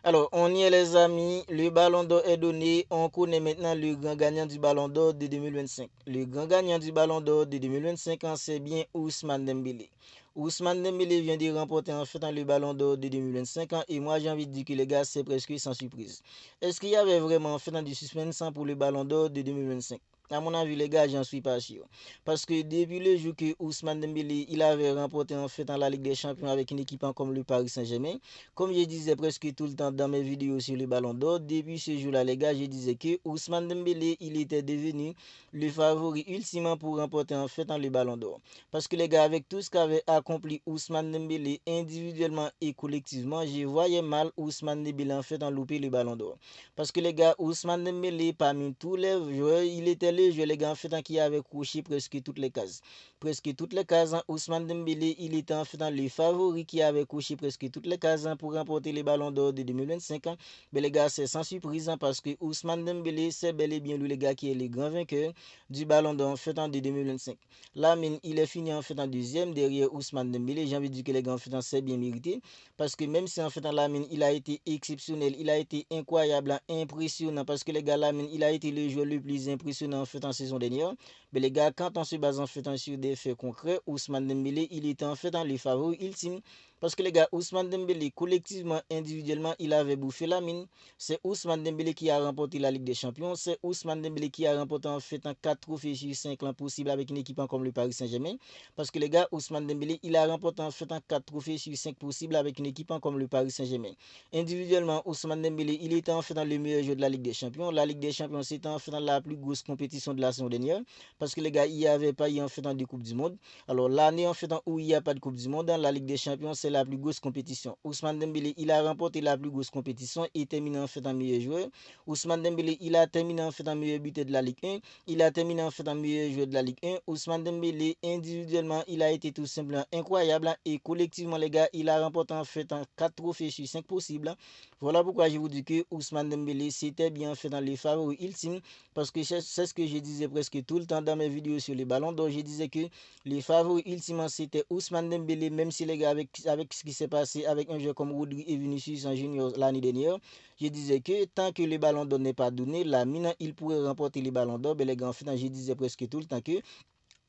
Alors, on y est les amis, le ballon d'or est donné, on connaît maintenant le grand gagnant du ballon d'or de 2025. Le grand gagnant du ballon d'or de 2025, c'est bien Ousmane Dembélé. Ousmane Dembélé vient de remporter en fait le ballon d'or de 2025 et moi j'ai envie de dire que les gars c'est presque sans surprise. Est-ce qu'il y avait vraiment en fait du suspense pour le ballon d'or de 2025? À mon avis les gars j'en suis pas sûr. Parce que depuis le jour que Ousmane Dembélé il avait remporté en fait la Ligue des Champions avec une équipe comme le Paris Saint-Germain, comme je disais presque tout le temps dans mes vidéos sur le ballon d'or, depuis ce jour-là, les gars, je disais que Ousmane Dembélé, il était devenu le favori ultimement pour remporter en fait le ballon d'or. Parce que les gars, avec tout ce qu'avait accompli Ousmane Dembélé individuellement et collectivement, je voyais mal Ousmane Dembélé en fait en louper le ballon d'or. Parce que les gars, Ousmane Dembélé, parmi tous les joueurs, il était le joueur, les gars, en fait, qui avait couché presque toutes les cases. Presque toutes les cases, Ousmane Dembélé, il était en fait le favori qui avait couché presque toutes les cases pour remporter les ballons d'or de 2025. Mais les gars, c'est sans surprise parce que Ousmane Dembélé, c'est bel et bien lui, les gars, qui est le grand vainqueur du ballon d'or en fait de 2025. Lamine, il est fini en fait en deuxième derrière Ousmane Dembélé. J'ai envie de dire que les gars, en fait, c'est bien mérité parce que même si en fait Lamine, il a été exceptionnel, il a été incroyable, impressionnant parce que les gars, Lamine, il a été le joueur le plus impressionnant en fait en saison dernière. Mais les gars, quand on se base en fait sur des faits concrets, Ousmane Dembélé, il était en fait dans les favoris ultimes. Parce que les gars, Ousmane Dembélé, collectivement, individuellement, il avait bouffé la mine. C'est Ousmane Dembélé qui a remporté la Ligue des Champions. C'est Ousmane Dembélé qui a remporté en fait 4 trophées sur 5 ans possibles avec une équipe comme le Paris Saint-Germain. Parce que les gars, Ousmane Dembélé, il a remporté en fait 4 trophées sur 5 possibles avec une équipe comme le Paris Saint-Germain. Individuellement, Ousmane Dembélé, il était en fait dans le meilleur jeu de la Ligue des Champions. La Ligue des Champions, c'était en fait dans la plus grosse compétition de la saison dernière. Parce que les gars, il n'y avait pas eu en fait de Coupe du Monde. Alors l'année en fait où il n'y a pas de Coupe du Monde, dans la Ligue des Champions, c'est la plus grosse compétition. Ousmane Dembélé, il a remporté la plus grosse compétition et terminé en fait en meilleur joueur. Ousmane Dembélé, il a terminé en fait en meilleur buteur de la Ligue 1. Il a terminé en fait en meilleur joueur de la Ligue 1. Ousmane Dembélé, individuellement, il a été tout simplement incroyable et collectivement, les gars, il a remporté en fait 4 trophées sur 5 possibles. Voilà pourquoi je vous dis que Ousmane Dembélé, c'était bien fait dans les favoris ultimes parce que c'est ce que je disais presque tout le temps dans mes vidéos sur les ballons. Donc je disais que les favoris ultimement c'était Ousmane Dembélé, même si les gars avec ce qui s'est passé avec un jeu comme Rodri et Vinicius en junior l'année dernière, je disais que tant que le ballon d'or n'est pas donné, la mine il pourrait remporter les ballons d'or. Mais les gars, en fait, je disais presque tout le temps que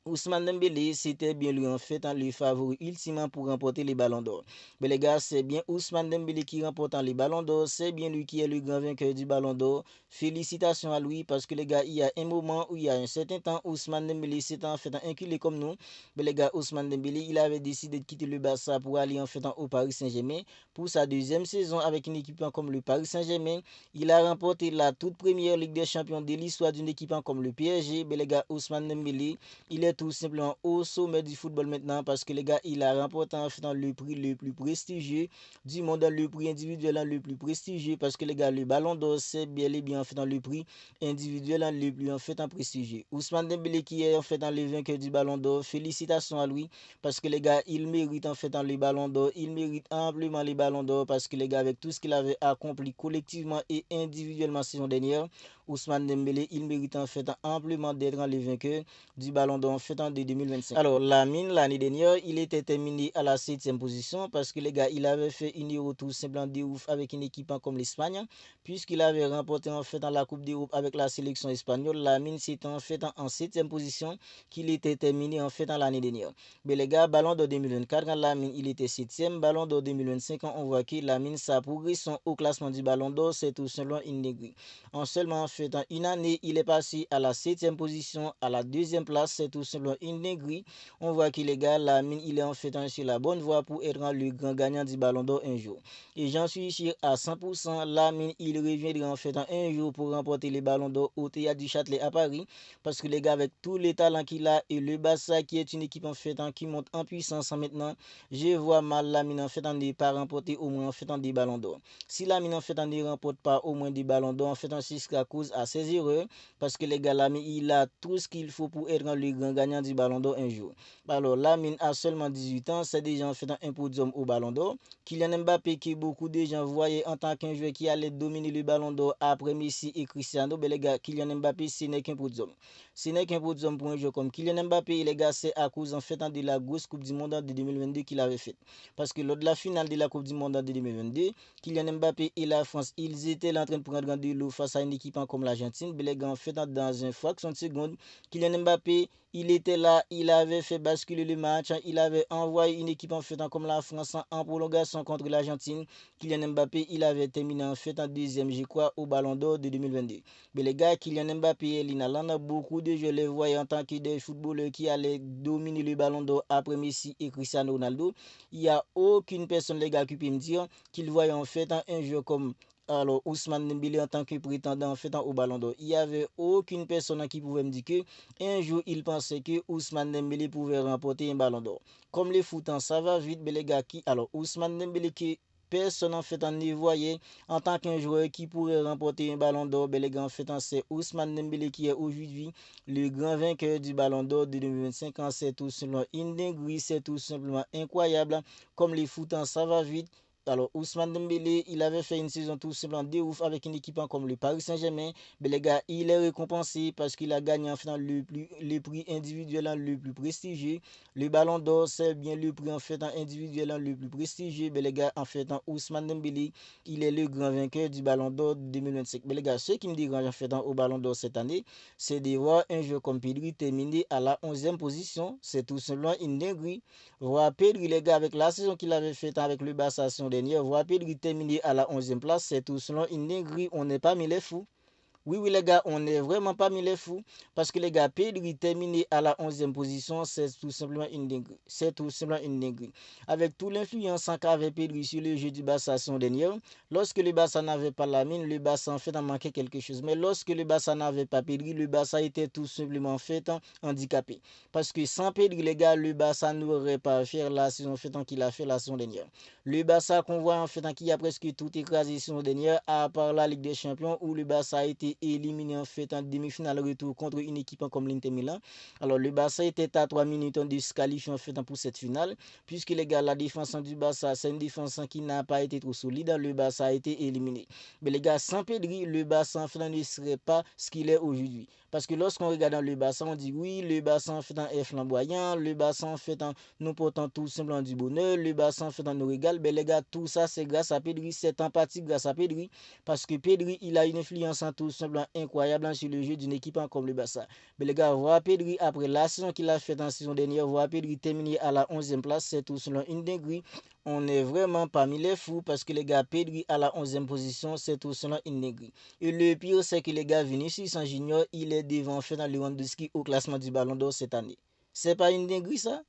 Ousmane Dembélé, c'était bien lui en fait le favori ultimement pour remporter les ballons d'or. Mais les gars, c'est bien Ousmane Dembélé qui remporte les ballons d'or. C'est bien lui qui est le grand vainqueur du ballon d'or. Félicitations à lui parce que les gars, il y a un moment où il y a un certain temps, Ousmane Dembélé s'était en fait inculé comme nous. Mais les gars, Ousmane Dembélé, il avait décidé de quitter le Barça pour aller en fait au Paris Saint-Germain pour sa deuxième saison avec une équipe comme le Paris Saint-Germain. Il a remporté la toute première Ligue des Champions de l'histoire d'une équipe comme le PSG. Mais les gars, Ousmane Dembélé, il est tout simplement au sommet du football maintenant parce que les gars, il a remporté en fait le prix le plus prestigieux du monde, le prix individuel le plus prestigieux parce que les gars, le ballon d'or, c'est bien et bien en fait dans le prix individuel le plus en fait en prestigieux. Ousmane Dembélé qui est en fait dans le vainqueur du ballon d'or, félicitations à lui parce que les gars, il mérite en fait dans le ballon d'or, il mérite amplement les ballons d'or parce que les gars, avec tout ce qu'il avait accompli collectivement et individuellement saison dernière, Ousmane Dembélé, il mérite en fait amplement d'être le vainqueur du ballon d'or en fait en 2025. Alors, Lamine, l'année dernière, il était terminé à la 7e position parce que les gars, il avait fait une Euro tout simplement de ouf avec une équipe comme l'Espagne, puisqu'il avait remporté en fait dans la Coupe d'Europe avec la sélection espagnole. Lamine, c'était en fait en 7e position qu'il était terminé en fait dans l'année dernière. Mais les gars, ballon d'or 2024, quand Lamine, il était 7e, ballon d'or 2025, on voit que Lamine, sa progression au classement du ballon d'or, c'est tout simplement une néglige. En seulement en fait une année, il est passé à la 7e position, à la 2e place, c'est tout simplement une dinguerie. On voit qu'il est gars, Lamine, il est en fait sur la bonne voie pour être le grand gagnant du ballon d'or un jour. Et j'en suis sûr à 100%, Lamine, il reviendra en fait un jour pour remporter les ballons d'or au Théâtre du Châtelet à Paris. Parce que les gars, avec tous les talents qu'il a et le Barça qui est une équipe en fait qui monte en puissance maintenant, je vois mal Lamine en fait ne pas remporter au moins en fait des ballons d'or. Si Lamine en fait ne remporte pas au moins des ballons d'or, en fait c'est à cause cause à ses erreurs parce que les gars, Lamine, il a tout ce qu'il faut pour être le grand gagnant du Ballon d'Or un jour. Alors, Lamine a seulement 18 ans, c'est déjà en fait un podium au Ballon d'Or. Kylian Mbappé, que beaucoup de gens voyaient en tant qu'un joueur qui allait dominer le Ballon d'Or après Messi et Cristiano, ben les gars, Kylian Mbappé, ce n'est qu'un podium. Ce n'est qu'un podium pour un joueur comme Kylian Mbappé, les gars, c'est à cause en fait de la grosse Coupe du Monde de 2022 qu'il avait faite. Parce que lors de la finale de la Coupe du Monde de 2022, Kylian Mbappé et la France, ils étaient en train de prendre de l'eau face à une équipe comme l'Argentine. Ben les gars, en fait, dans une fraction de seconde, Kylian Mbappé, il était là, il avait fait basculer le match, il avait envoyé une équipe en fait comme la France en prolongation contre l'Argentine. Kylian Mbappé, il avait terminé en fait en deuxième, je crois, au Ballon d'Or de 2022. Mais les gars, Kylian Mbappé et Lina Lana, beaucoup de jeux les voyaient en tant que des footballeurs qui allaient dominer le Ballon d'Or après Messi et Cristiano Ronaldo. Il n'y a aucune personne, les gars, qui peut me dire qu'ils voyaient en fait un jeu comme alors Ousmane Dembélé en tant que prétendant en fait au Ballon d'Or. Il n'y avait aucune personne qui pouvait me dire que un jour il pensait que Ousmane Dembélé pouvait remporter un Ballon d'Or. Comme les footants, ça va vite, mais les gars qui alors Ousmane Dembélé qui personne en fait en y voyait en tant qu'un joueur qui pourrait remporter un Ballon d'Or, ben les gars en fait c'est Ousmane Dembélé qui est aujourd'hui le grand vainqueur du Ballon d'Or de 2025. C'est tout simplement une dinguerie, c'est tout simplement incroyable. Comme les footants, ça va vite. Alors, Ousmane Dembélé, il avait fait une saison tout simplement de ouf avec une équipe comme le Paris Saint-Germain. Mais les gars, il est récompensé parce qu'il a gagné en fait le prix individuel le plus prestigieux. Le Ballon d'Or, c'est bien le prix en fait individuel le plus prestigieux. Mais les gars, en fait, Ousmane Dembélé, il est le grand vainqueur du Ballon d'Or 2025. Mais les gars, ce qui me dérange en fait au Ballon d'Or cette année, c'est de voir un joueur comme Pedri terminer à la 11e position. C'est tout simplement une dinguerie. Voir Pedri, les gars, avec la saison qu'il avait faite avec le Barça la saison dernière, voir Pedri terminer à la 11e place, c'est tout selon une dinguerie. On n'est pas mis les fous. Oui, oui, les gars, on n'est vraiment pas mis les fous. Parce que les gars, Pedri terminé à la 11e position, c'est tout simplement une dinguerie. C'est tout simplement une dinguerie. Avec toute l'influence qu'avait Pedri sur le jeu du Barça la saison dernière, lorsque le Barça n'avait pas la mine, le Barça en fait en manquait quelque chose. Mais lorsque le Barça n'avait pas Pedri, le Barça était tout simplement en fait handicapé. Parce que sans Pedri, les gars, le Barça n'aurait pas fait la saison fait qu'il a fait la saison dernière. Le Barça qu'on voit en fait qui a presque tout écrasé la saison dernière, à part la Ligue des Champions où le Barça a été éliminé en fait en demi-finale retour contre une équipe comme l'Inter Milan. Alors le Barça était à 3 minutes de se qualifier en fait pour cette finale, puisque les gars, la défense du Barça, c'est une défense qui n'a pas été trop solide. Le Barça a été éliminé. Mais les gars, sans Pedri, le Barça en fait ne serait pas ce qu'il est aujourd'hui. Parce que lorsqu'on regarde le Barça, on dit oui, le Barça en fait est flamboyant, le Barça en fait nous portant tout simplement du bonheur, le Barça en fait nous régale. Mais les gars, tout ça c'est grâce à Pedri, c'est en partie grâce à Pedri, parce que Pedri, il a une influence en tout simplement incroyable sur le jeu d'une équipe comme le Barça. Mais les gars, voir Pedri après la saison qu'il a faite en saison dernière, voir Pedri terminer à la 11e place, c'est tout simplement une dinguerie. On n'est vraiment parmi les fous parce que les gars, Pedri à la 11e position, c'est tout simplement une dinguerie. Et le pire, c'est que les gars, Vinicius Junior, il est devant en fait dans Lewandowski au classement du Ballon d'Or cette année. C'est pas une dinguerie ça?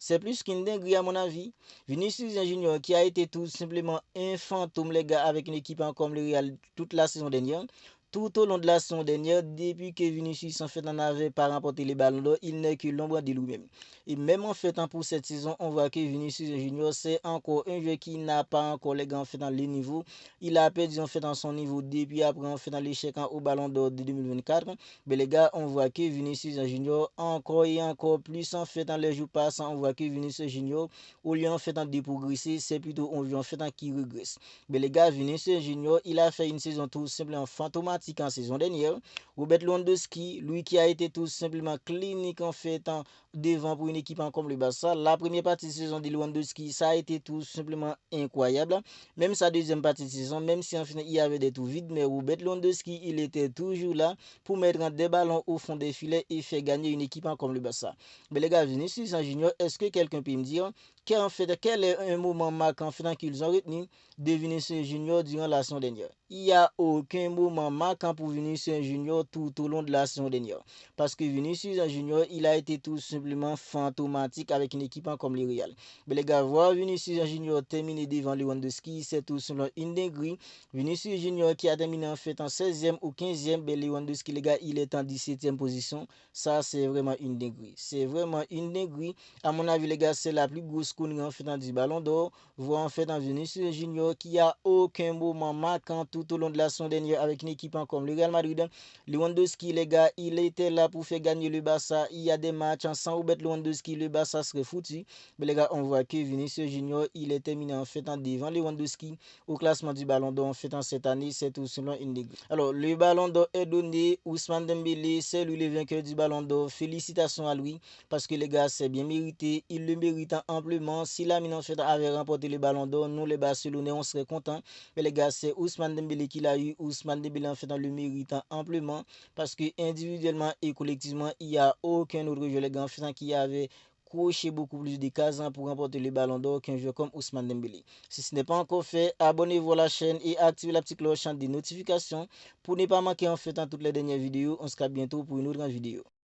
C'est plus qu'une dinguerie à mon avis. Vinicius Junior qui a été tout simplement un fantôme les gars avec une équipe comme le Real toute la saison dernière. Tout au long de la saison dernière, depuis que Vinicius en fait n'avait pas remporté les ballons d'or, il n'est que l'ombre de lui-même. Et même en fait pour cette saison, on voit que Vinicius Junior c'est encore un joueur qui n'a pas encore les gars en fait dans le niveau. Il a perdu en fait dans son niveau depuis après en fait dans l'échec au ballon d'or de 2024. Mais les gars, on voit que Vinicius Junior encore et encore plus en fait dans les jours passants, on voit que Vinicius Junior au lieu en fait de progresser, c'est plutôt un joueur en fait qui régresse. Mais les gars, Vinicius Junior, il a fait une saison tout simplement fantomatique en saison dernière. Robert Lewandowski, lui qui a été tout simplement clinique en fait devant pour une équipe comme le Barça. La première partie de saison de Lewandowski, ça a été tout simplement incroyable. Même sa deuxième partie de saison, même si en final il y avait des trous vides, mais Robert Lewandowski, il était toujours là pour mettre des ballons au fond des filets et faire gagner une équipe comme le Barça. Mais les gars, Vinicius Junior, est-ce que quelqu'un peut me dire quel est un moment marquant qu'ils ont retenu de Vinicius Junior durant la saison dernière? Il n'y a aucun moment marquant pour Vinicius Junior tout au long de la saison dernière. Parce que Vinicius Junior, il a été tout simplement fantomatique avec une équipe comme le Real. Mais les gars, voir Vinicius Junior terminer devant Lewandowski, c'est tout simplement une dinguerie. Vinicius Junior qui a terminé en fait en 16e ou 15e, mais Lewandowski, les gars, il est en 17e position. Ça, c'est vraiment une dinguerie. C'est vraiment une dinguerie. À mon avis, les gars, c'est la plus grosse connaît en fait du ballon d'or, voire en fait un Vinicius Junior qui a aucun moment marquant tout au long de la saison dernière avec une équipe comme le Real Madrid. Lewandowski, les gars, il était là pour faire gagner le Barça. Il y a des matchs sans Robert Lewandowski, le Barça serait foutu. Mais les gars, on voit que Vinicius Junior, il est terminé en fait en devant Lewandowski au classement du ballon d'or en fait en cette année, c'est tout selon Indigo. Alors, le ballon d'or est donné. Ousmane Dembélé, c'est lui le vainqueur du ballon d'or. Félicitations à lui parce que les gars, c'est bien mérité. Il le mérite amplement. Si Lamine en fait avait remporté le ballon d'or, nous les Barcelonais, on serait contents. Mais les gars, c'est Ousmane Dembélé qui l'a eu. Ousmane Dembélé en fait le mérite amplement parce que individuellement et collectivement, il n'y a aucun autre joueur les gars en fait qui avait coché beaucoup plus de cases pour remporter le ballon d'or qu'un joueur comme Ousmane Dembélé. Si ce n'est pas encore fait, abonnez-vous à la chaîne et activez la petite cloche des notifications pour ne pas manquer en fait toutes les dernières vidéos. On se capte bientôt pour une autre vidéo.